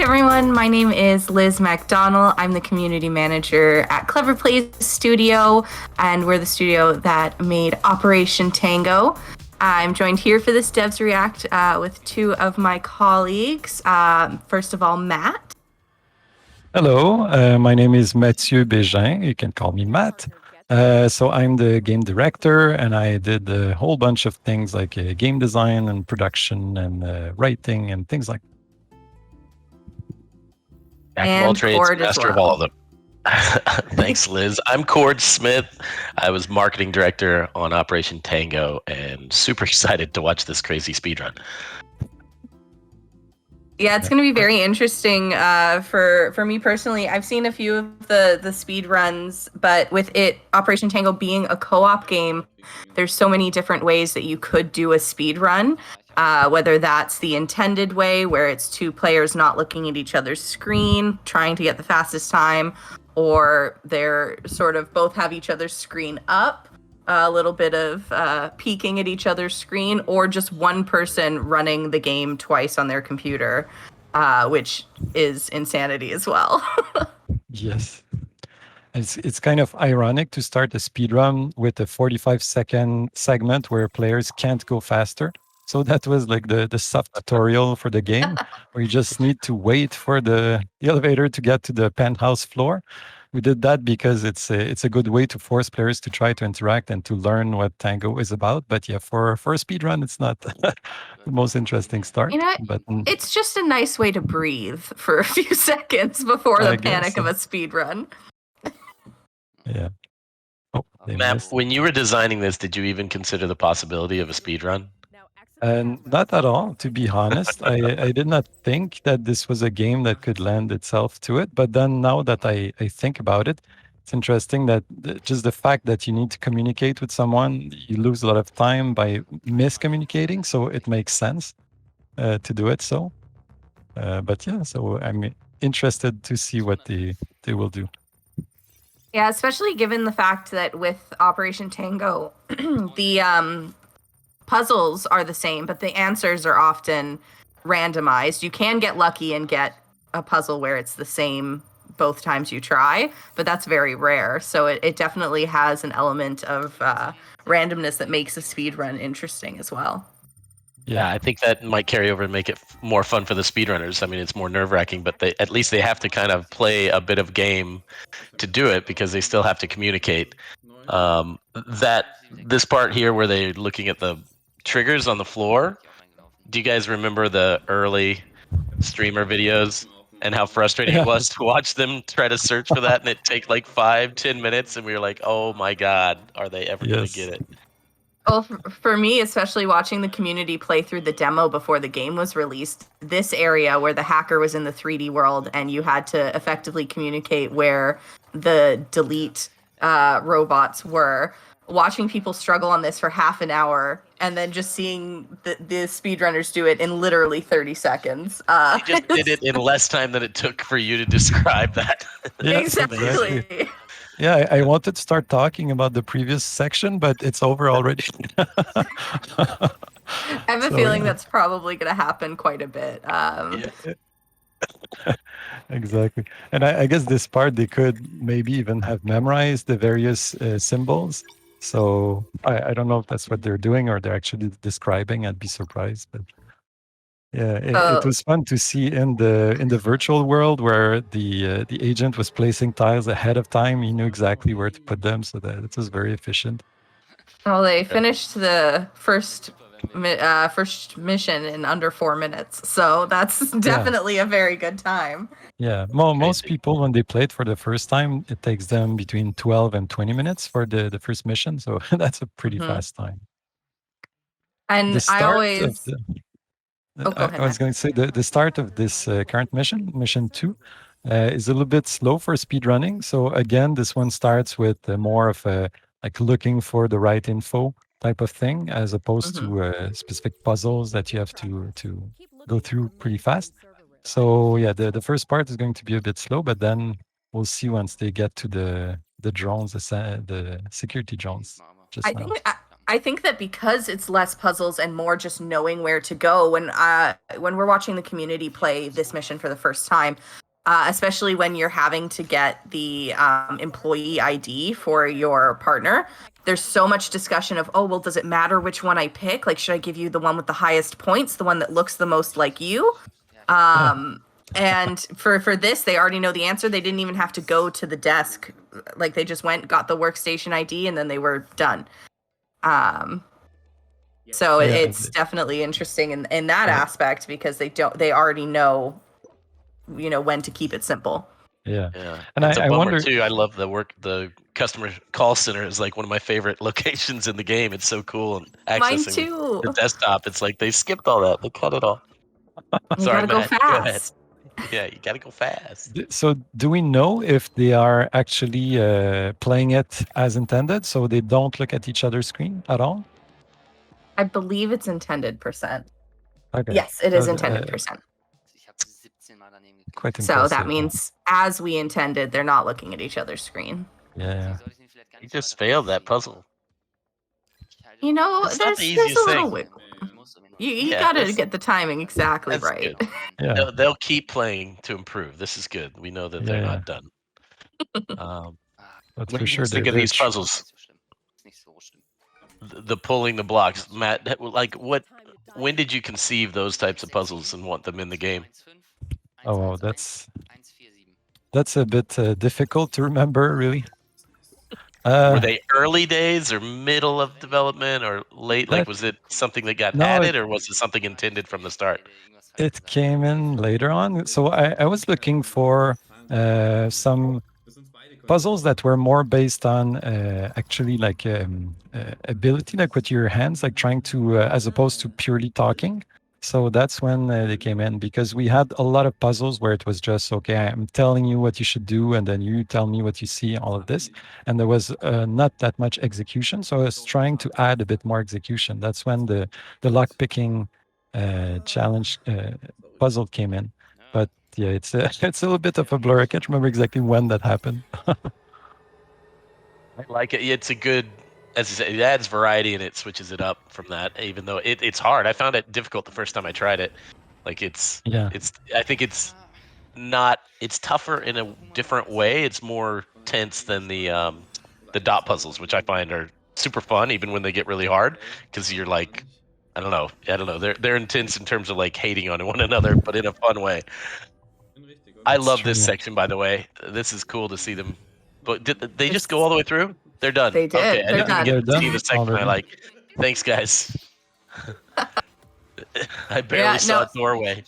everyone, my name is Liz Macdonell. I'm the community manager at Clever Plays Studio, and we're the studio that made Operation Tango. I'm joined here for this Devs React with two of my colleagues. First of all, Matt. Hello, my name is Mattieu Bégin. You can call me Matt. So I'm the game director, and I did a whole bunch of things like game design and production and writing and things like that. Jack of all trades, master of all of them. Thanks, Liz. I'm Cord Smith. I was marketing director on Operation Tango and super excited to watch this crazy speedrun. Yeah, it's going to be very interesting for me personally. I've seen a few of the speed runs, but with Operation Tango being a co-op game, there's so many different ways that you could do a speed run. Whether that's the intended way, where it's two players not looking at each other's screen, trying to get the fastest time, or they're sort of both have each other's screen up, a little bit of peeking at each other's screen, or just one person running the game twice on their computer, which is insanity as well. Yes. It's kind of ironic to start a speedrun with a 45-second segment where players can't go faster. So that was like the soft tutorial for the game, where you just need to wait for the elevator to get to the penthouse floor. We did that because it's a good way to force players to try to interact and to learn what Tango is about. But yeah, for a speedrun, it's not the most interesting start. But it's just a nice way to breathe for a few seconds before the panic of a speedrun. Yeah. Oh, Matt, when you were designing this, did you even consider the possibility of a speedrun? Not at all, to be honest. I did not think that this was a game that could lend itself to it. But then now that I think about it, it's interesting that just the fact that you need to communicate with someone, you lose a lot of time by miscommunicating. So it makes sense to do it so. But yeah, so I'm interested to see what they will do. Yeah, especially given the fact that with Operation Tango, the puzzles are the same, but the answers are often randomized. You can get lucky and get a puzzle where it's the same both times you try, but that's very rare. So it definitely has an element of randomness that makes a speedrun interesting as well. Yeah, I think that might carry over and make it more fun for the speedrunners. I mean, it's more nerve-wracking, but at least they have to kind of play a bit of game to do it because they still have to communicate. This part here where they're looking at the triggers on the floor, do you guys remember the early streamer videos and how frustrating it was to watch them try to search for that, and it take like 5-10 minutes, and we were like, oh my god, are they ever going to get it? Well, for me, especially watching the community play through the demo before the game was released, this area where the hacker was in the 3D world and you had to effectively communicate where the delete robots were, watching people struggle on this for half an hour and then just seeing the speedrunners do it in literally 30 seconds. They just did it in less time than it took for you to describe that. Yes, exactly. Yeah, I wanted to start talking about the previous section, but it's over already. I have a feeling that's probably going to happen quite a bit. Exactly. And I guess this part, they could maybe even have memorized the various symbols. So I don't know if that's what they're doing or they're actually describing. I'd be surprised. But yeah, it was fun to see in the virtual world where the agent was placing tiles ahead of time. He knew exactly where to put them, so that it was very efficient. Well, they finished the first mission in under 4 minutes, so that's definitely a very good time. Yeah, most people, when they play it for the first time, it takes them between 12 and 20 minutes for the first mission, so that's a pretty fast time. And I was going to say the start of this current mission 2, is a little bit slow for speedrunning. So again, this one starts with more of a like looking for the right info type of thing, as opposed to specific puzzles that you have to go through pretty fast. So yeah, the first part is going to be a bit slow, but then we'll see once they get to the drones, the security drones. I think that because it's less puzzles and more just knowing where to go, when we're watching the community play this mission for the first time, especially when you're having to get the employee ID for your partner, there's so much discussion of, oh, well, does it matter which one I pick? Like, should I give you the one with the highest points, the one that looks the most like you? And for this, they already know the answer. They didn't even have to go to the desk. Like, they just went, got the workstation ID, and then they were done. So it's definitely interesting in that aspect, because they already know, when to keep it simple. Yeah. And it's a bummer wonder too. I love the customer call center is like one of my favorite locations in the game. It's so cool, and Mine accessing too. the desktop, it's like they skipped all that. They cut it all. You Sorry, gotta go Matt. Go ahead. fast. Yeah, you gotta go fast. So do we know if they are actually playing it as intended, so they don't look at each other's screen at all? I believe it's intended %. Okay. Yes, it is intended %. Quite So impressive. that means, as we intended, they're not looking at each other's screen. Yeah. You just failed that puzzle. It's not the there's a easiest little thing. wiggle. You Yeah, gotta that's- get the timing exactly that's right. good. Yeah. They'll keep playing to improve. This is good. We know that they're not done. But What for do you sure guys think they're of these very puzzles? The pulling the blocks, Matt. Like, when did you conceive those types of puzzles and want them in the game? Oh, wow, that's a bit difficult to remember, really. Were they early days or middle of development or late? Like, That- was it something that got No, added, or was it something intended from the start? It came in later on. So I was looking for some puzzles that were more based on actually like ability, like with your hands, like trying to, as opposed to purely talking. So that's when they came in, because we had a lot of puzzles where it was just, okay, I'm telling you what you should do, and then you tell me what you see, all of this. And there was not that much execution. So I was trying to add a bit more execution. That's when the lock picking challenge puzzle came in. But yeah, it's a little bit of a blur. I can't remember exactly when that happened. I like it. It's a good, as I say, it adds variety and it switches it up from that. Even though it's hard, I found it difficult the first time I tried it. Like I think it's not. It's tougher in a different way. It's more tense than the dot puzzles, which I find are super fun, even when they get really hard, because you're like, I don't know. They're intense in terms of like hating on one another, but in a fun way. I love this section, by the way. This is cool to see them. But did they just go all the way through? They're done. They did. Okay, I They're didn't even done. get to see the section I like. Thanks, guys. I barely saw a doorway.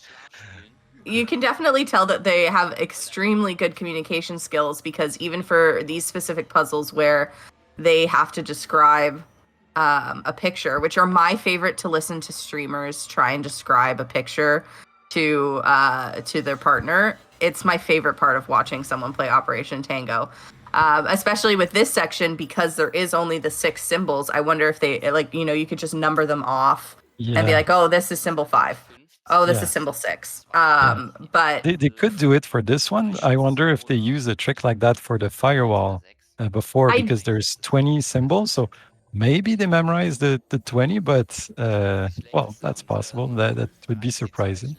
You can definitely tell that they have extremely good communication skills, because even for these specific puzzles where they have to describe a picture, which are my favorite to listen to streamers try and describe a picture to their partner. It's my favorite part of watching someone play Operation Tango. Especially with this section, because there is only the 6 symbols. I wonder if they, like, you could just number them off and be like, oh, this is symbol 5. Oh, this is symbol 6. But they could do it for this one. I wonder if they use a trick like that for the firewall before, because there's 20 symbols. So maybe they memorize the 20, but well, that's possible. That would be surprising.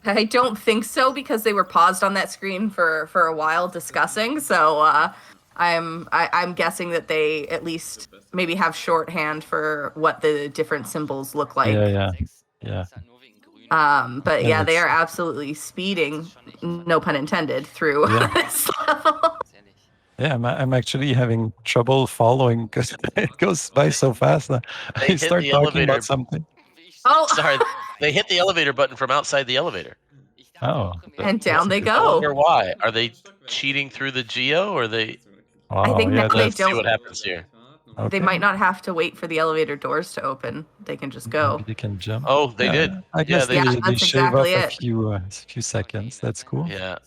I don't think so, because they were paused on that screen for a while discussing. So I'm guessing that they at least maybe have shorthand for what the different symbols look like. Yeah. But yeah, they are absolutely speeding, no pun intended, through this level. Yeah, I'm actually having trouble following because it goes by so fast. I start talking about something. Oh, sorry. They hit the elevator button from outside the elevator. Oh. And down they go. I wonder why. Are they cheating through the geo, or they? I think now they Let's see what happens here. They might not have to wait for the elevator doors to open. They can just go. Maybe they can jump. Oh, they did. I guess they that's shave exactly off a few seconds. That's cool. Yeah.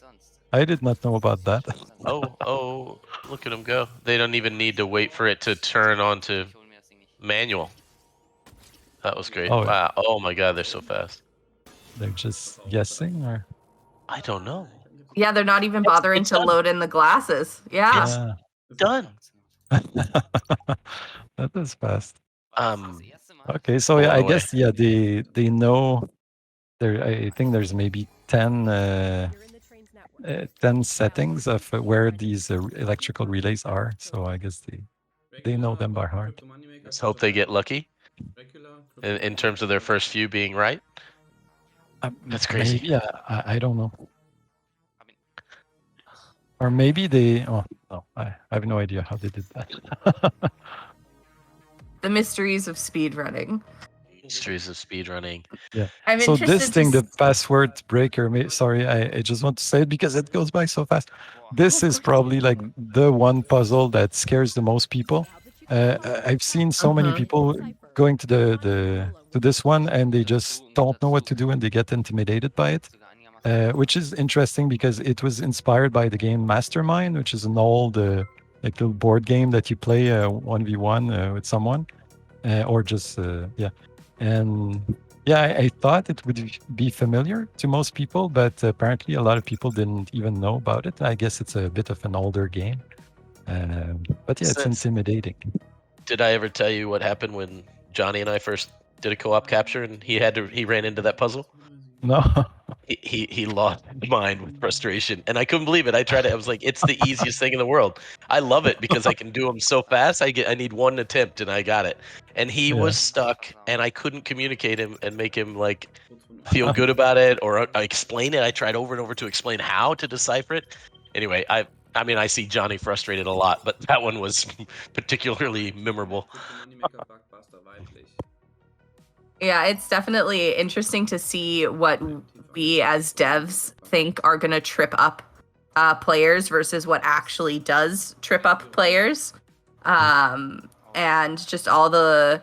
I did not know about that. Oh, look at them go. They don't even need to wait for it to turn on to manual. That was great. Oh, wow. Oh my god, they're so fast. They're just guessing, or? I don't know. Yeah, they're not even bothering to load in the glasses. Yeah. Done. That is fast. Okay, so blown I away. guess they know there. I think there's maybe 10 settings of where these electrical relays are. So I guess they know them by heart. Let's hope they get lucky in terms of their first few being right. That's crazy. Maybe I don't know. Or maybe they. Oh no, I have no idea how they did that. The mysteries of speedrunning. Mysteries of speedrunning. Yeah. I'm So interested this thing, to the password breaker. Sorry, I just want to say it because it goes by so fast. This is probably like the one puzzle that scares the most people. I've seen so many people going to to this one and they just don't know what to do and they get intimidated by it. Which is interesting because it was inspired by the game Mastermind, which is an old like little board game that you play 1v1 with someone, or just yeah. And yeah, I thought it would be familiar to most people, but apparently a lot of people didn't even know about it. I guess it's a bit of an older game, but yeah, it's intimidating. Did I ever tell you what happened when Johnny and I first did a co-op capture and he ran into that puzzle? No. He lost his mind with frustration, and I couldn't believe it. I was like, it's the easiest thing in the world. I love it because I can do them so fast. I need one attempt and I got it. And he was stuck, and I couldn't communicate him and make him like feel good about it or explain it. I tried over and over to explain how to decipher it. Anyway, I mean, I see Johnny frustrated a lot, but that one was particularly memorable. Yeah, it's definitely interesting to see what we as devs think are going to trip up players versus what actually does trip up players. And just all the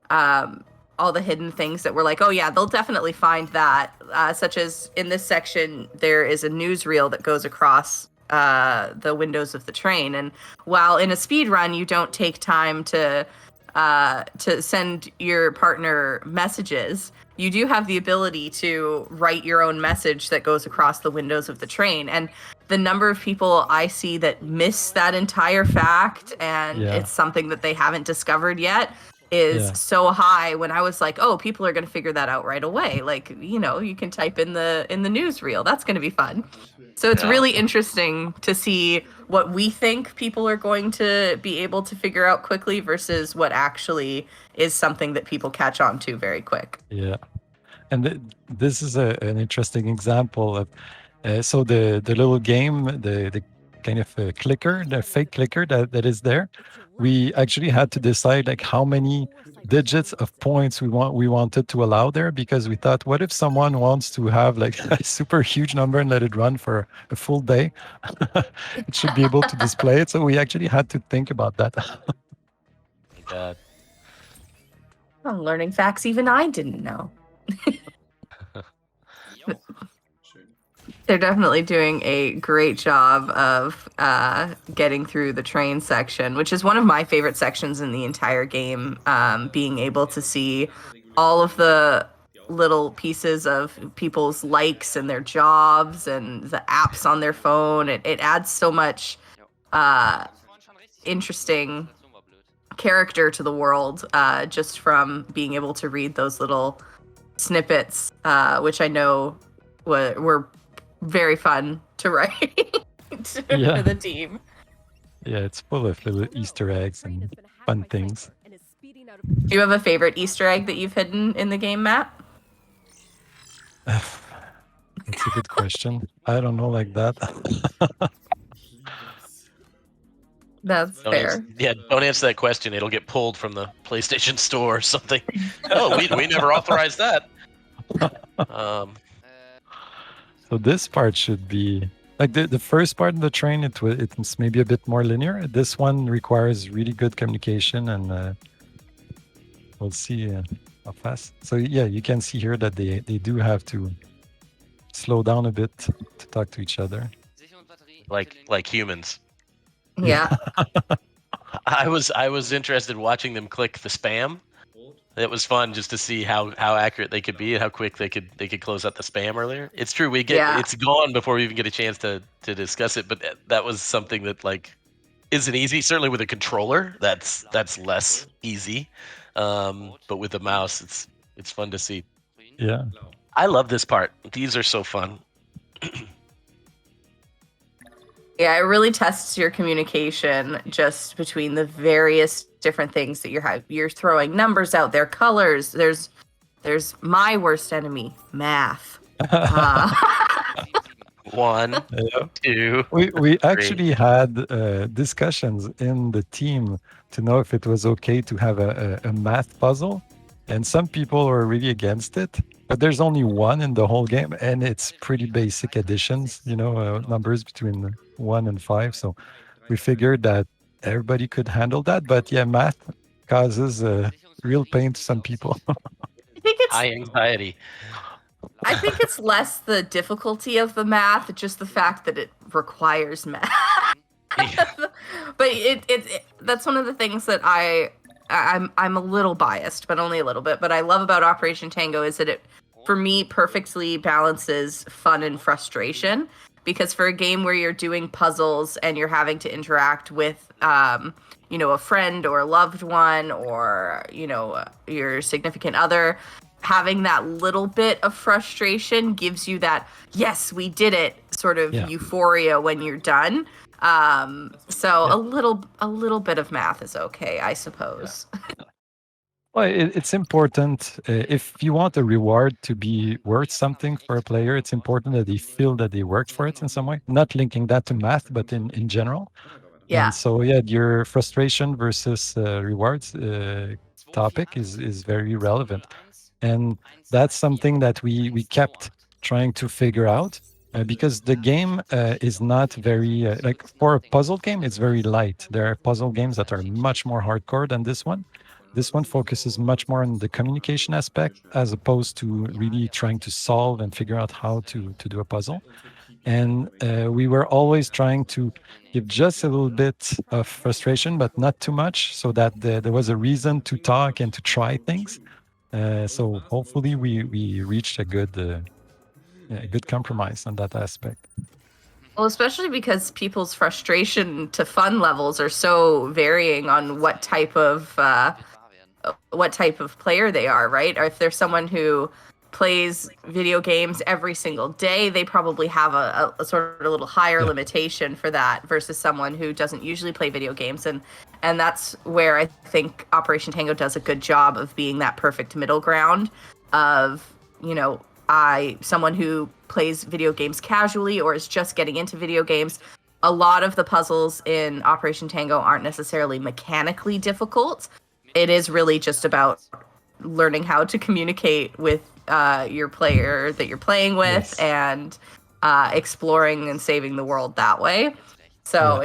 hidden things that we're like, oh yeah, they'll definitely find that. Such as in this section, there is a newsreel that goes across the windows of the train. And while in a speed run, you don't take time to send your partner messages, you do have the ability to write your own message that goes across the windows of the train. And the number of people I see that miss that entire fact, and it's something that they haven't discovered yet, is so high. When I was like, oh, people are going to figure that out right away. Like, you know, you can type in the newsreel. That's going to be fun. So it's really interesting to see what we think people are going to be able to figure out quickly versus what actually is something that people catch on to very quick. Yeah. And this is an interesting example of, so the little game, the kind of clicker, the fake clicker that is there, we actually had to decide like how many digits of points we wanted to allow there, because we thought, what if someone wants to have like a super huge number and let it run for a full day? It should be able to display it. So we actually had to think about that. My God. I'm learning facts even I didn't know. They're definitely doing a great job of getting through the train section, which is one of my favorite sections in the entire game. Being able to see all of the little pieces of people's likes and their jobs and the apps on their phone. It adds so much interesting character to the world just from being able to read those little snippets, which I know were very fun to write for the team. Yeah, it's full of little Easter eggs and fun things. Do you have a favorite Easter egg that you've hidden in the game, Matt? That's a good question. I don't know like that. That's fair. Don't answer that question. It'll get pulled from the PlayStation Store or something. Oh, we never authorized that. So this part should be like the first part of the train. It's maybe a bit more linear. This one requires really good communication, and we'll see how fast. So yeah, you can see here that they do have to slow down a bit to talk to each other. Like humans. Yeah. I was interested watching them click the spam. It was fun just to see how accurate they could be and how quick they could close out the spam earlier. It's true, it's gone before we even get a chance to discuss it, but that was something that like isn't easy. Certainly with a controller, that's less easy. but with the mouse, it's fun to see. Yeah. I love this part. These are so fun. Yeah, it really tests your communication just between the various different things that you're throwing numbers out there, colors. There's my worst enemy, math. One, Yeah. two. We actually had discussions in the team to know if it was okay to have a math puzzle, and some people were really against it. But there's only one in the whole game, and it's pretty basic additions, numbers between 1 and 5. So we figured that everybody could handle that. But yeah, math causes real pain to some people. I think it's High anxiety. I think it's less the difficulty of the math, just the fact that it requires math. But it that's one of the things that I'm a little biased, but only a little bit. But I love about Operation Tango is that it, for me, perfectly balances fun and frustration. Because for a game where you're doing puzzles and you're having to interact with, a friend or a loved one or your significant other, having that little bit of frustration gives you that yes, we did it sort of euphoria when you're done. So a little bit of math is okay, I suppose. Well, it's important. If you want a reward to be worth something for a player, it's important that they feel that they worked for it in some way. Not linking that to math, but in general. Yeah. And so, your frustration versus rewards topic is very relevant. And that's something that we kept trying to figure out because the game is not very, like for a puzzle game, it's very light. There are puzzle games that are much more hardcore than this one. This one focuses much more on the communication aspect as opposed to really trying to solve and figure out how to do a puzzle. And we were always trying to give just a little bit of frustration, but not too much, so that there was a reason to talk and to try things. So hopefully we reached a good compromise on that aspect. Well, especially because people's frustration to fun levels are so varying on what type of player they are, right? Or if there's someone who plays video games every single day, they probably have a sort of a little higher limitation for that versus someone who doesn't usually play video games. And that's where I think Operation Tango does a good job of being that perfect middle ground of, someone who plays video games casually or is just getting into video games. A lot of the puzzles in Operation Tango aren't necessarily mechanically difficult. It is really just about learning how to communicate with your player that you're playing with and exploring and saving the world that way. So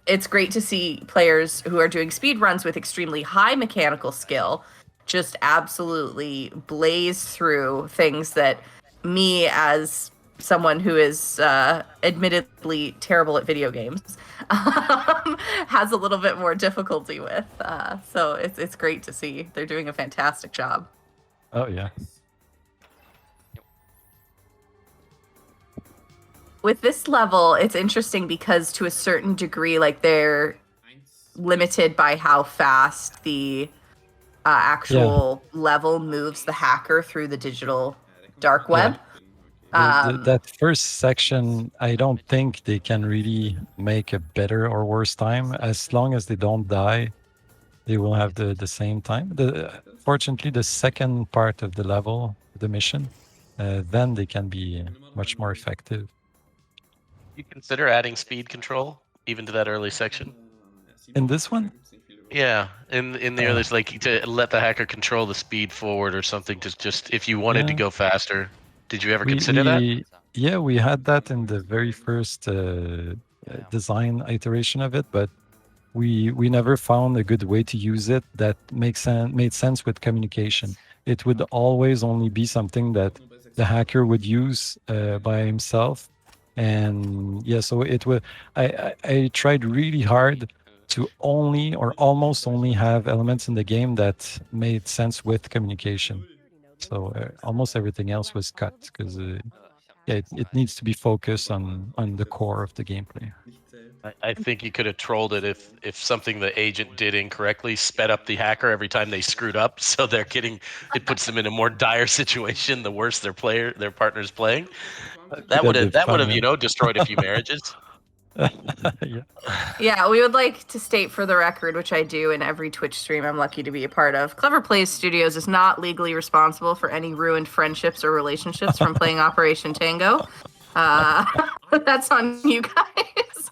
it's great to see players who are doing speed runs with extremely high mechanical skill just absolutely blaze through things that me, as someone who is admittedly terrible at video games, has a little bit more difficulty with. So it's great to see. They're doing a fantastic job. Oh, yeah. With this level, it's interesting because to a certain degree, like they're limited by how fast the actual level moves the hacker through the digital dark web. That first section, I don't think they can really make a better or worse time. As long as they don't die, they will have the same time. Fortunately, the second part of the level, the mission, then they can be much more effective. You consider adding speed control even to that early section? In this one? Yeah, in the early, like to let the hacker control the speed forward or something, to just if you wanted to go faster. Did you ever consider that? Yeah, we had that in the very first design iteration of it, but we never found a good way to use it that made sense with communication. It would always only be something that the hacker would use by himself. And so it would. I tried really hard to only or almost only have elements in the game that made sense with communication. So almost everything else was cut because it needs to be focused on the core of the gameplay. I think you could have trolled it if something the agent did incorrectly sped up the hacker every time they screwed up, so it puts them in a more dire situation the worse their partner's playing. That would have destroyed a few marriages. Yeah. Yeah, we would like to state for the record, which I do in every Twitch stream I'm lucky to be a part of. Clever Plays Studios is not legally responsible for any ruined friendships or relationships from playing Operation Tango. That's on you guys.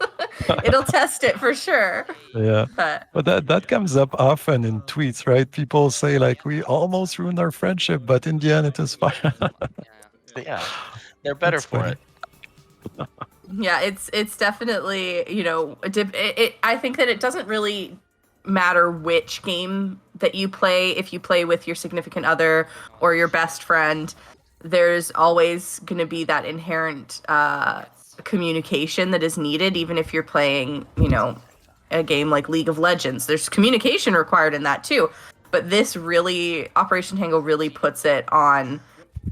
It'll test it for sure. Yeah. But that comes up often in tweets, right? People say like, we almost ruined our friendship, but in the end it was fine. Yeah, they're better That's for funny. it. Yeah, it's definitely, I think that it doesn't really matter which game that you play. If you play with your significant other or your best friend, there's always going to be that inherent communication that is needed, even if you're playing, a game like League of Legends. There's communication required in that too. But this really, Operation Tango really puts it on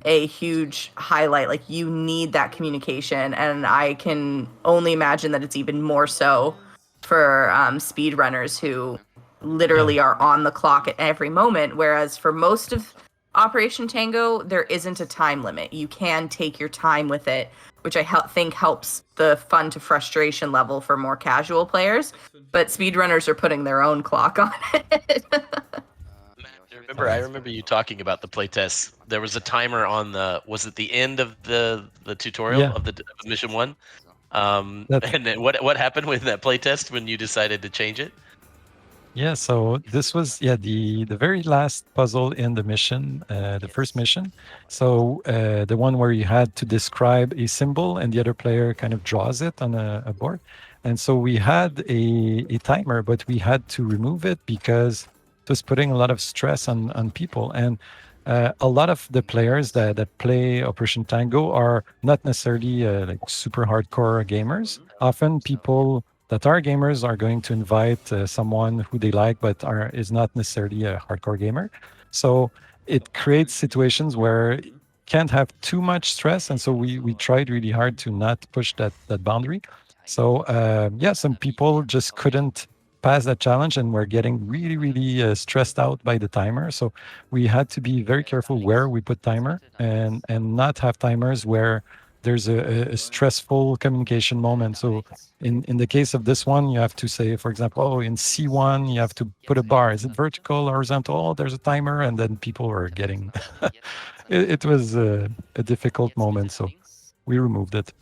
a huge highlight. Like, you need that communication, and I can only imagine that it's even more so for speedrunners who literally are on the clock at every moment, whereas for most of Operation Tango there isn't a time limit. You can take your time with it, which I think helps the fun to frustration level for more casual players, but speedrunners are putting their own clock on it. I remember you talking about the playtests. There was a timer on was it the end of the tutorial of the mission 1? And then what happened with that playtest when you decided to change it? Yeah, so this was the very last puzzle in the mission, the first mission. So the one where you had to describe a symbol and the other player kind of draws it on a board. And so we had a timer, but we had to remove it because it was putting a lot of stress on people. And a lot of the players that play Operation Tango are not necessarily like super hardcore gamers. Often people that are gamers are going to invite someone who they like, but is not necessarily a hardcore gamer. So it creates situations where you can't have too much stress. And so we tried really hard to not push that boundary. So some people just couldn't pass that challenge and were getting really, really stressed out by the timer. So we had to be very careful where we put timer and not have timers where there's a stressful communication moment. So in the case of this one, you have to say, for example, in C1, you have to put a bar. Is it vertical, horizontal? Oh, there's a timer. And then people were getting, it was a difficult moment. So we removed it.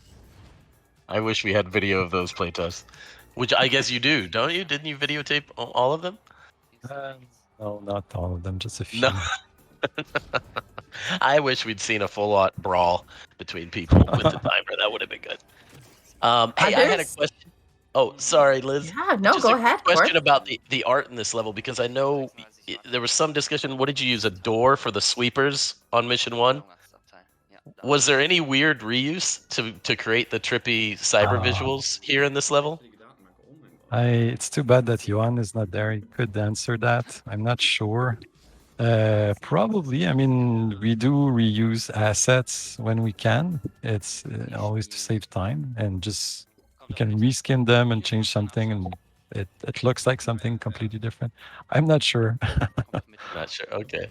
I wish we had video of those playtests, which I guess you do, don't you? Didn't you videotape all of them? No, not all of them, just a few. No. I wish we'd seen a full-on brawl between people with the timer. That would have been good. Hey, I had a question. Oh, sorry, Liz. Yeah, no, go ahead. Question about the art in this level, because I know there was some discussion. What did you use? A door for the sweepers on mission 1? Was there any weird reuse to create the trippy cyber visuals here in this level? It's too bad that Johan is not there. He could answer that. I'm not sure. Probably. I mean, we do reuse assets when we can. It's always to save time, and just you can reskin them and change something, and it looks like something completely different. I'm not sure. Not sure. Okay.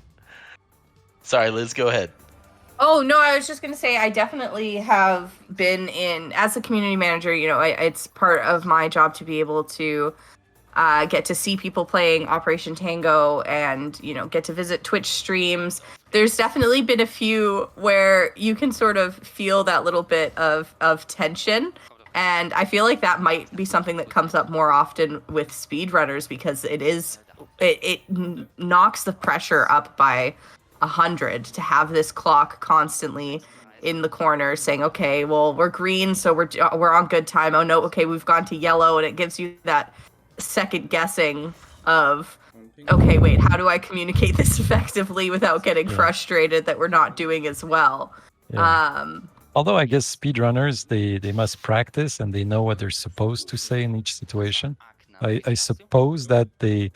Sorry, Liz. Go ahead. Oh, no, I was just going to say I definitely have been as a community manager, it's part of my job to be able to get to see people playing Operation Tango and, get to visit Twitch streams. There's definitely been a few where you can sort of feel that little bit of tension. And I feel like that might be something that comes up more often with speedrunners, because it knocks the pressure up by 100 to have this clock constantly in the corner saying, okay, well, we're green, so we're on good time. Oh no, okay, we've gone to yellow, and it gives you that second guessing of, okay, wait, how do I communicate this effectively without getting frustrated that we're not doing as well? Yeah. Although I guess speedrunners, they must practice and they know what they're supposed to say in each situation. I suppose that they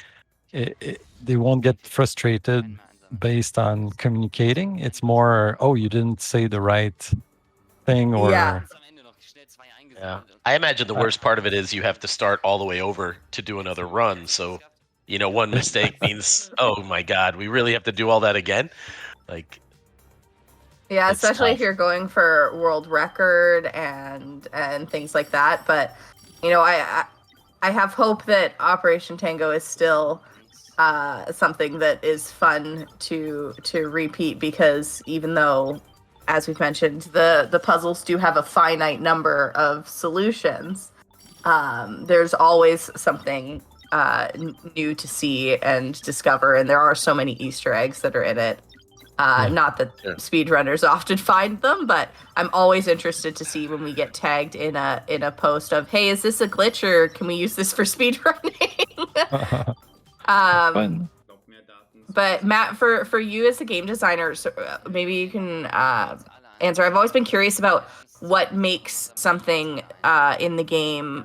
won't get frustrated based on communicating. It's more, oh, you didn't say the right thing, or Yeah, I imagine the worst part of it is you have to start all the way over to do another run. So, one mistake means, oh my God, we really have to do all that again. Like, Yeah, it's especially if tough. you're going for world record and things like that. But I have hope that Operation Tango is still something that is fun to repeat, because even though, as we've mentioned, the puzzles do have a finite number of solutions, there's always something new to see and discover, and there are so many Easter eggs that are in it. Not that speedrunners often find them, but I'm always interested to see when we get tagged in a post of, hey, is this a glitch or can we use this for speedrunning? Fun. But Matt, for you as a game designer, so maybe you can answer. I've always been curious about what makes something in the game,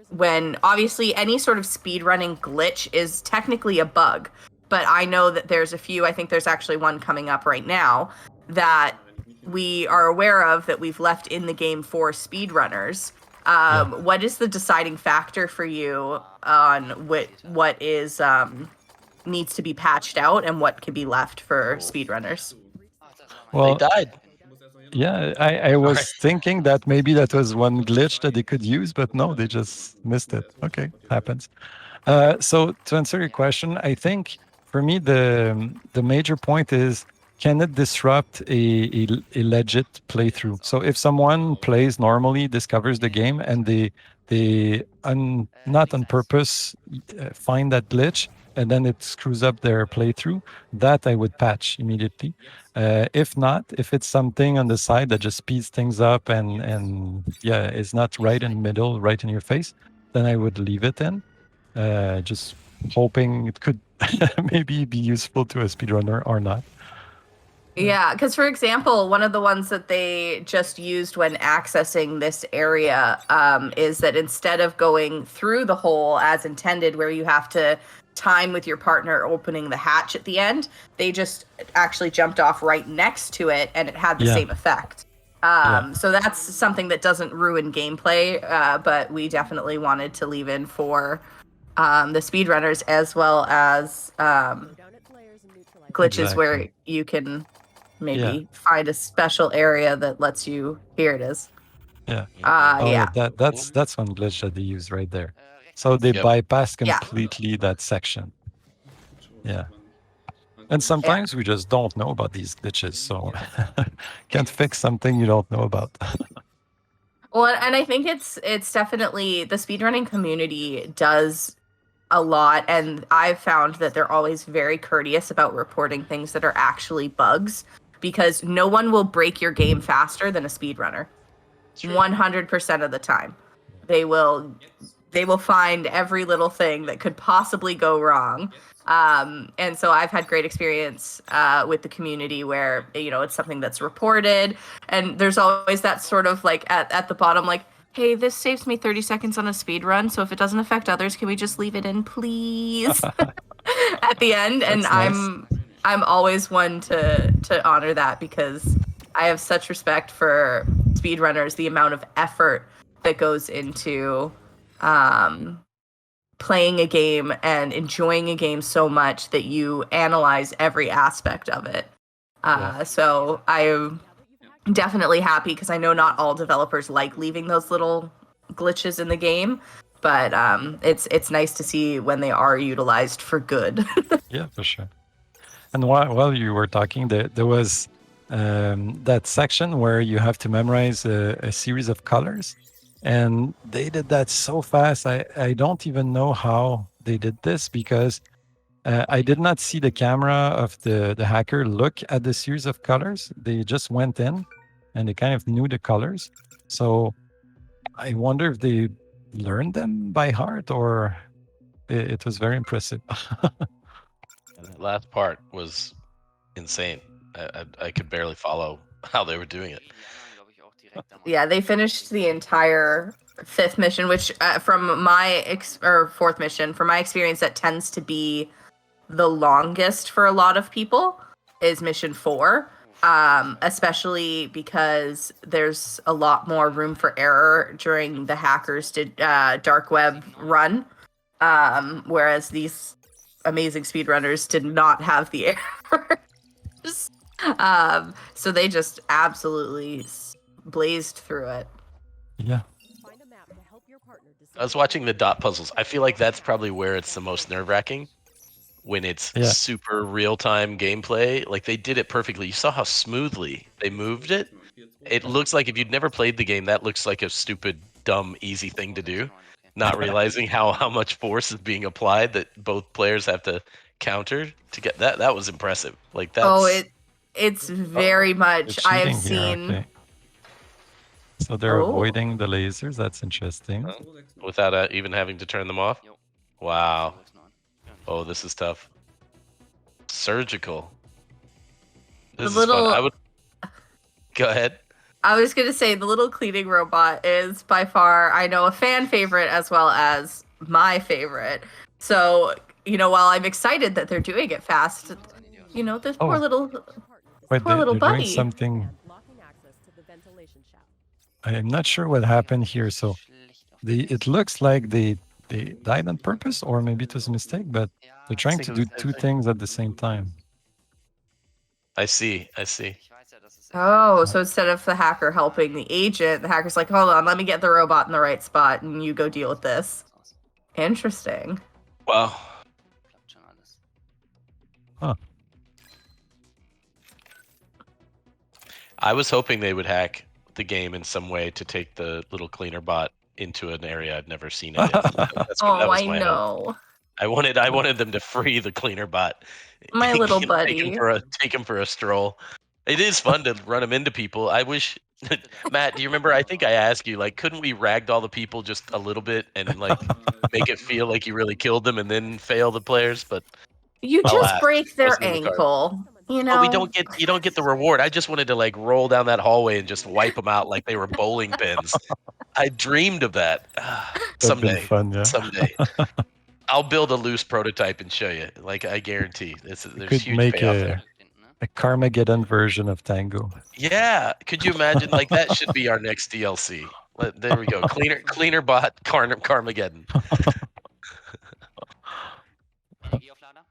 when obviously any sort of speedrunning glitch is technically a bug. But I know that there's a few, I think there's actually one coming up right now that we are aware of that we've left in the game for speedrunners. What is the deciding factor for you on what is needs to be patched out and what can be left for speedrunners? Well, They died. yeah, I was Sorry. thinking that maybe that was one glitch that they could use, but no, they just missed it. Okay, happens. So to answer your question, I think for me the major point is, can it disrupt a legit playthrough? So if someone plays normally, discovers the game, and they not on purpose find that glitch, and then it screws up their playthrough, that I would patch immediately. If not, if it's something on the side that just speeds things up and yeah, it's not right in the middle, right in your face, then I would leave it in, just hoping it could maybe be useful to a speedrunner or not. Yeah, because for example, one of the ones that they just used when accessing this area is that instead of going through the hole as intended, where you have to time with your partner opening the hatch at the end, they just actually jumped off right next to it and it had the same effect. So that's something that doesn't ruin gameplay, but we definitely wanted to leave in for the speedrunners, as well as glitches where you can maybe find a special area that lets you. Here it is. Yeah. Yeah. That's one glitch that they use right there. So they bypass completely that section. Yeah. And sometimes we just don't know about these glitches, so can't fix something you don't know about. Well, and I think it's definitely, the speedrunning community does a lot, and I've found that they're always very courteous about reporting things that are actually bugs, because no one will break your game faster than a speedrunner. 100% of the time. They will find every little thing that could possibly go wrong. And so I've had great experience with the community where, it's something that's reported, and there's always that sort of like at the bottom, like, hey, this saves me 30 seconds on a speed run, so if it doesn't affect others, can we just leave it in, please? At the end. And nice. I'm always one to honor that, because I have such respect for speedrunners, the amount of effort that goes into playing a game and enjoying a game so much that you analyze every aspect of it. So I'm definitely happy, because I know not all developers like leaving those little glitches in the game, but it's nice to see when they are utilized for good. Yeah, for sure. And while you were talking, there was that section where you have to memorize a series of colors, and they did that so fast. I don't even know how they did this, because I did not see the camera of the hacker look at the series of colors. They just went in and they kind of knew the colors. So I wonder if they learned them by heart, or it was very impressive. That last part was insane. I could barely follow how they were doing it. Yeah, they finished the entire fifth mission, which from my fourth mission, from my experience, that tends to be the longest for a lot of people, is mission 4. especially because there's a lot more room for error during the hackers dark web run, whereas these amazing speedrunners did not have the errors. So they just absolutely blazed through it. Yeah. I was watching the dot puzzles. I feel like that's probably where it's the most nerve-wracking, when it's super real-time gameplay. Like, they did it perfectly. You saw how smoothly they moved it. It looks like, if you'd never played the game, that looks like a stupid, dumb, easy thing to do. Not realizing how much force is being applied that both players have to counter to get that. That was impressive. Like, that's... It's very much. I have seen. Okay. So they're avoiding the lasers. That's interesting. Without even having to turn them off. Wow. Oh, this is tough. Surgical. This is fun. I would... Go ahead. I was going to say the little cleaning robot is by far, I know, a fan favorite as well as my favorite. So, while I'm excited that they're doing it fast, this poor little buddy. Doing something. I'm not sure what happened here. So it looks like they died on purpose, or maybe it was a mistake, but they're trying to do two things at the same time. I see. Oh, so instead of the hacker helping the agent, the hacker's like, hold on, let me get the robot in the right spot and you go deal with this. Interesting. Wow. Huh. I was hoping they would hack the game in some way to take the little cleaner bot into an area I'd never seen it in. I know. Hope. I wanted them to free the cleaner bot. My little buddy. Take him for a stroll. It is fun to run him into people. I wish, Matt, do you remember? I think I asked you, like, couldn't we ragdoll the people just a little bit and like make it feel like you really killed them and then fail the players? But you just break their ankle. You don't get the reward. I just wanted to like roll down that hallway and just wipe them out like they were bowling pins. I dreamed of that. Someday. Fun, yeah. Someday. I'll build a loose prototype and show you. Like, I guarantee. There's huge make payoff there. A Carmageddon version of Tango. Yeah. Could you imagine? Like, that should be our next DLC. There we go. Cleaner bot Carmageddon.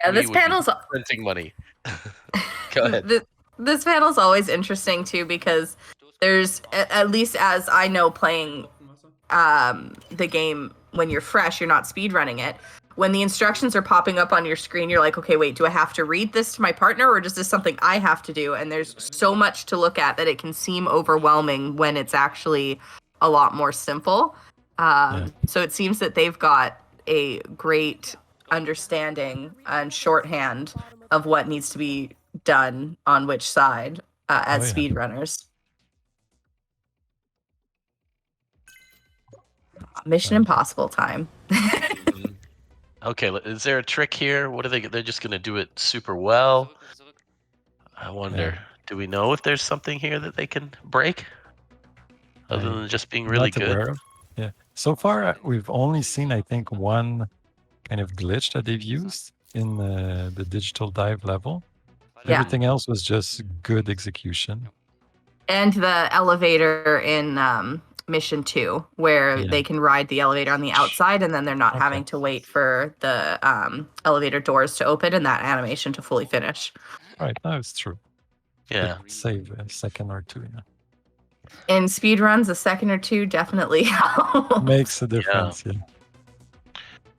Yeah, this panel's printing money. Go ahead. This panel's always interesting too, because there's, at least as I know, playing the game when you're fresh, you're not speedrunning it. When the instructions are popping up on your screen, you're like, okay, wait, do I have to read this to my partner, or is this something I have to do? And there's so much to look at that it can seem overwhelming when it's actually a lot more simple. So it seems that they've got a great understanding and shorthand of what needs to be done on which side as speedrunners. Mission Impossible time. Okay, is there a trick here? What are they? They're just gonna do it super well. I wonder. Do we know if there's something here that they can break, other than just being really good? Yeah. So far, we've only seen, I think, one kind of glitch that they've used in the digital dive level. Yeah. Everything else was just good execution. And the elevator in Mission 2, where they can ride the elevator on the outside, and then they're not having to wait for the elevator doors to open and that animation to fully finish. Right, that's true. Yeah. Save a second or two. Yeah. In speedruns, a second or two definitely helps. Makes a difference, yeah.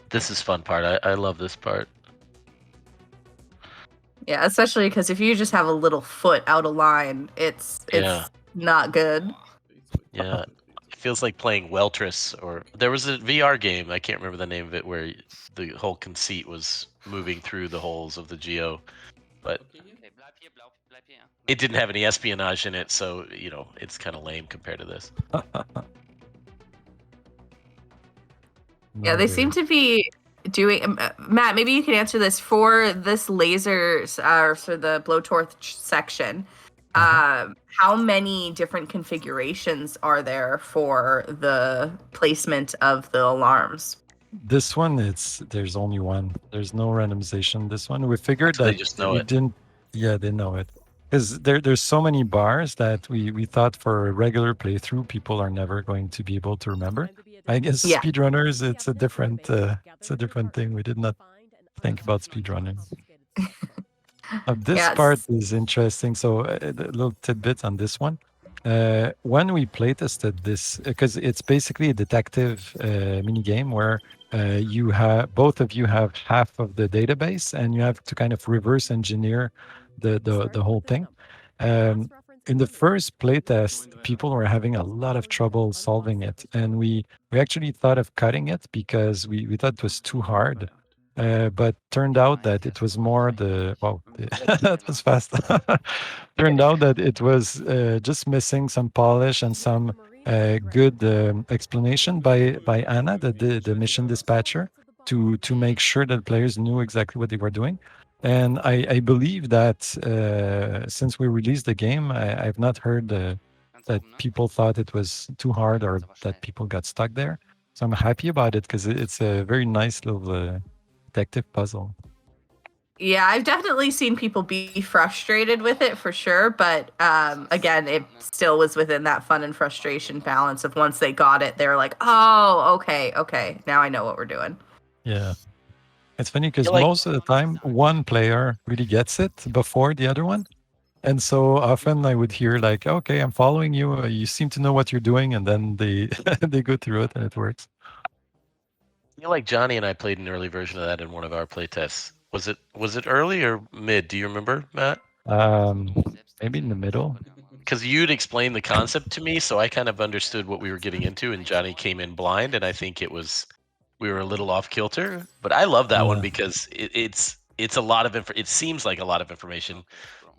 This is fun part. I love this part. Yeah, especially because if you just have a little foot out of line, it's not good. Yeah. It feels like playing Weltris, or there was a VR game, I can't remember the name of it, where the whole conceit was moving through the holes of the geo, but it didn't have any espionage in it, so it's kind of lame compared to this. Yeah, they seem to be doing. Matt, maybe you can answer this for this lasers for the blowtorch section. How many different configurations are there for the placement of the alarms? This one, there's only one. There's no randomization. This one, we figured that they just know it. Yeah, they know it. because there's so many bars that we thought for a regular playthrough people are never going to be able to remember. I guess Yeah. speedrunners, it's a different thing. We did not think about speedrunning. This part Yes. is interesting. So a little tidbit on this one. When we playtested this, because it's basically a detective mini game where you have both of you have half of the database, and you have to kind of reverse engineer the whole thing. In the first playtest, people were having a lot of trouble solving it, and we actually thought of cutting it because we thought it was too hard. But turned out that it was more that was fast. Turned out that it was just missing some polish and some good explanation by Anna, the mission dispatcher, to make sure that players knew exactly what they were doing. And I believe that since we released the game, I've not heard that people thought it was too hard or that people got stuck there. So I'm happy about it because it's a very nice little detective puzzle. Yeah, I've definitely seen people be frustrated with it for sure, but again, it still was within that fun and frustration balance of once they got it, they're like, "Oh, okay, now I know what we're doing." Yeah. It's funny because like- most of the time, one player really gets it before the other one. And so often I would hear like, okay, I'm following you. You seem to know what you're doing. And then they they go through it and it works. I feel like Johnny and I played an early version of that in one of our playtests. Was it early or mid? Do you remember, Matt? Maybe in the middle. Because you'd explained the concept to me, so I kind of understood what we were getting into, and Johnny came in blind, and I think we were a little off kilter. But I love that one Yeah. because it's a lot of it seems like a lot of information,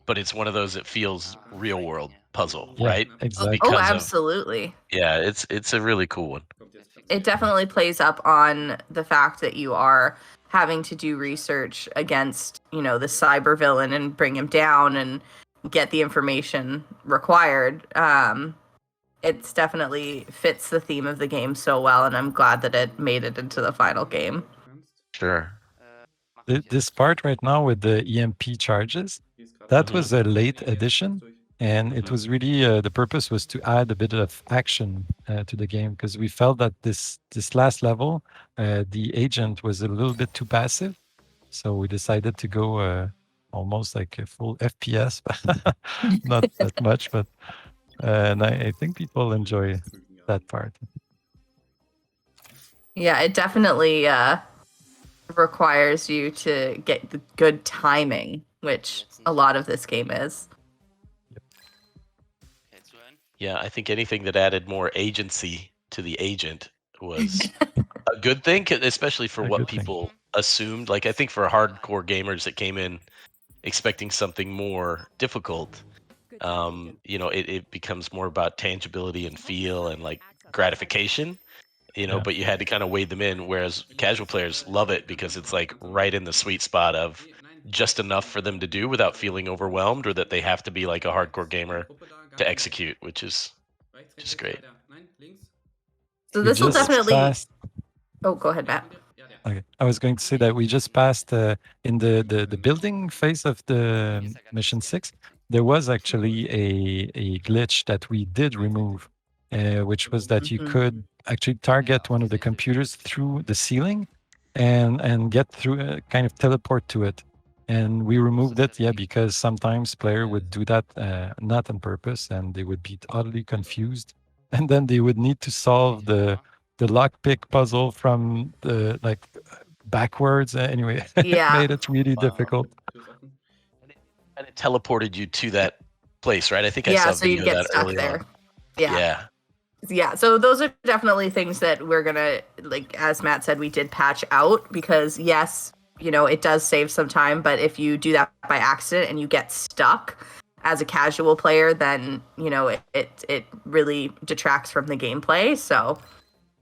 but it's one of those that feels real world puzzle, Yeah, right? exactly. Oh, Because of absolutely. yeah, it's a really cool one. It definitely plays up on the fact that you are having to do research against, the cyber villain and bring him down and get the information required. It's definitely fits the theme of the game so well, and I'm glad that it made it into the final game. Sure. This part right now with the EMP charges, that was a late addition. And it was really the purpose was to add a bit of action to the game because we felt that this last level, the agent was a little bit too passive. So we decided to go almost like a full FPS, not that much, but and I think people enjoy that part. Yeah, it definitely requires you to get the good timing, which a lot of this game is. Yeah, I think anything that added more agency to the agent was a good thing, especially for A what good thing. people assumed. Like I think for hardcore gamers that came in expecting something more difficult, it becomes more about tangibility and feel and like gratification, Yeah. but you had to kind of wade them in. Whereas casual players love it because it's like right in the sweet spot of just enough for them to do without feeling overwhelmed or that they have to be like a hardcore gamer to execute, which is just great. So We this will just definitely. passed. Oh, go ahead, Matt. Okay. I was going to say that we just passed in the building phase of the mission 6. There was actually a glitch that we did remove, which was that you Mhm. could actually target one of the computers through the ceiling and get through, kind of teleport to it. And we removed it, because sometimes player would do that not on purpose, and they would be utterly confused, and then they would need to solve the lockpick puzzle from the backwards. Anyway, it Yeah. made it really difficult. And it teleported you to that place, right? I think I Yeah, saw a so you'd video of get that stuck early there. on. Yeah. Yeah, so those are definitely things that we're gonna, like, as Matt said, we did patch out because yes, it does save some time, but if you do that by accident and you get stuck as a casual player, then it really detracts from the gameplay. So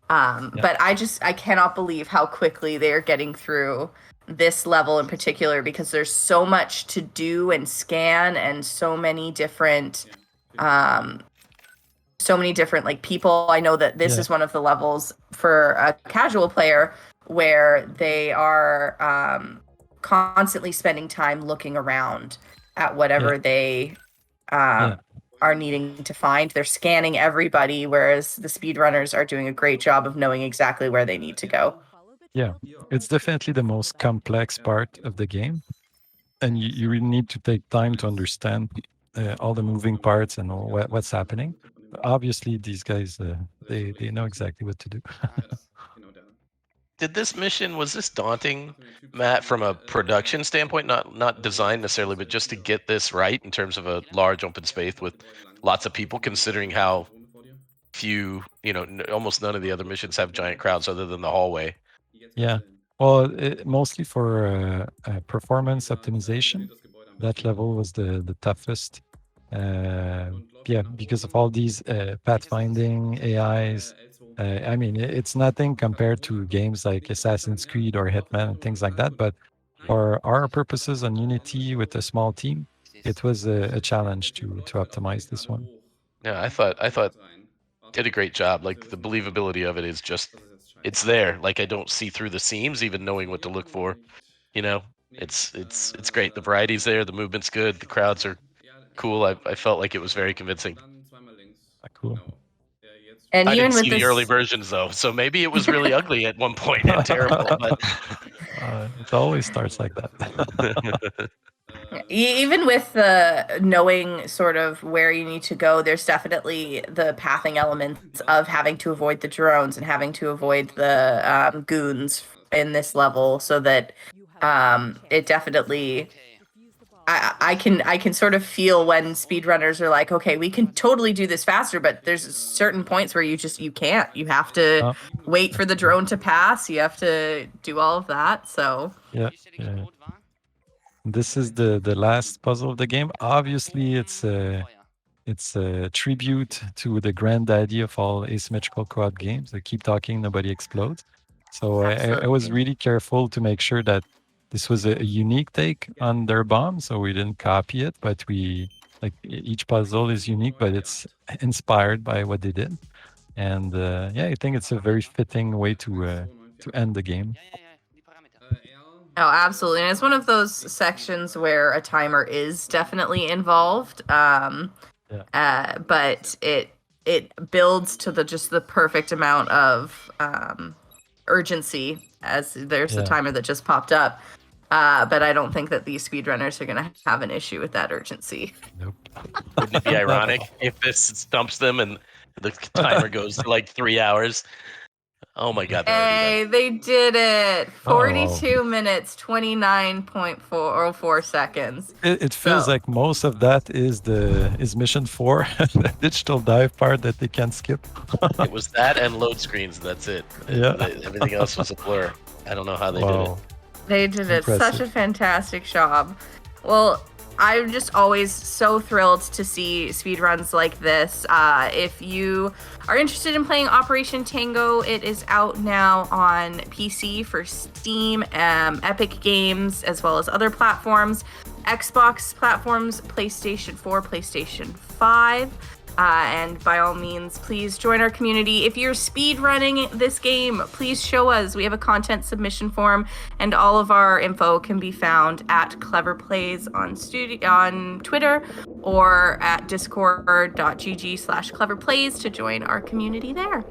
but I cannot believe how quickly they're getting through this level in particular because there's so much to do and scan and so many different like people. I know that this is one of the levels for a casual player where they are constantly spending time looking around at whatever they are needing to find. They're scanning everybody, whereas the speedrunners are doing a great job of knowing exactly where they need to go. Yeah, it's definitely the most complex part of the game. And you really need to take time to understand all the moving parts and what's happening. Obviously, these guys, they know exactly what to do. Did this mission, was this daunting, Matt, from a production standpoint? Not design necessarily, but just to get this right in terms of a large open space with lots of people, considering how few, almost none of the other missions have giant crowds other than the hallway. Yeah. Well, mostly for performance optimization, that level was the toughest. Yeah, because of all these pathfinding AIs. I mean, it's nothing compared to games like Assassin's Creed or Hitman and things like that. But for our purposes on Unity with a small team, it was a challenge to optimize this one. Yeah, I thought did a great job. Like the believability of it is just, it's there. Like I don't see through the seams, even knowing what to look for. It's great. The variety's there. The movement's good. The crowds are cool. I felt like it was very convincing. Cool. And I even didn't with see this, the early versions though, so maybe it was really ugly at one point and terrible. But it always starts like that. even with the knowing sort of where you need to go, there's definitely the pathing elements of having to avoid the drones and having to avoid the goons in this level, so that it definitely. I can sort of feel when speedrunners are like, okay, we can totally do this faster, but there's certain points where you can't. You have to wait for the drone to pass. You have to do all of that. So yeah. This is the last puzzle of the game. Obviously, it's a tribute to the grand idea of all asymmetrical co-op games. They keep talking, nobody explodes. So I was really careful to make sure that this was a unique take on their bomb. So we didn't copy it, but each puzzle is unique, but it's inspired by what they did. And yeah, I think it's a very fitting way to end the game. Oh, absolutely. And it's one of those sections where a timer is definitely involved. But it builds to the perfect amount of urgency, as there's a timer that just popped up. But I don't think that these speedrunners are going to have an issue with that urgency. Nope. Wouldn't it be ironic if this stumps them and the timer goes to like 3 hours? Oh my God! Hey, they did it! 42 minutes, 29.404 seconds. It feels like most of that is mission 4, the digital dive part that they can't skip. It was that and load screens. That's it. Yeah. Everything else was a blur. I don't know how they did it. They did it. Such a fantastic job. Well, I'm just always so thrilled to see speedruns like this. If you are interested in playing Operation Tango, it is out now on PC for Steam, Epic Games, as well as other platforms, Xbox platforms, PlayStation 4, PlayStation 5. And by all means, please join our community. If you're speedrunning this game, please show us. We have a content submission form, and all of our info can be found at Clever Plays on Twitter or at discord.gg/cleverplays to join our community there.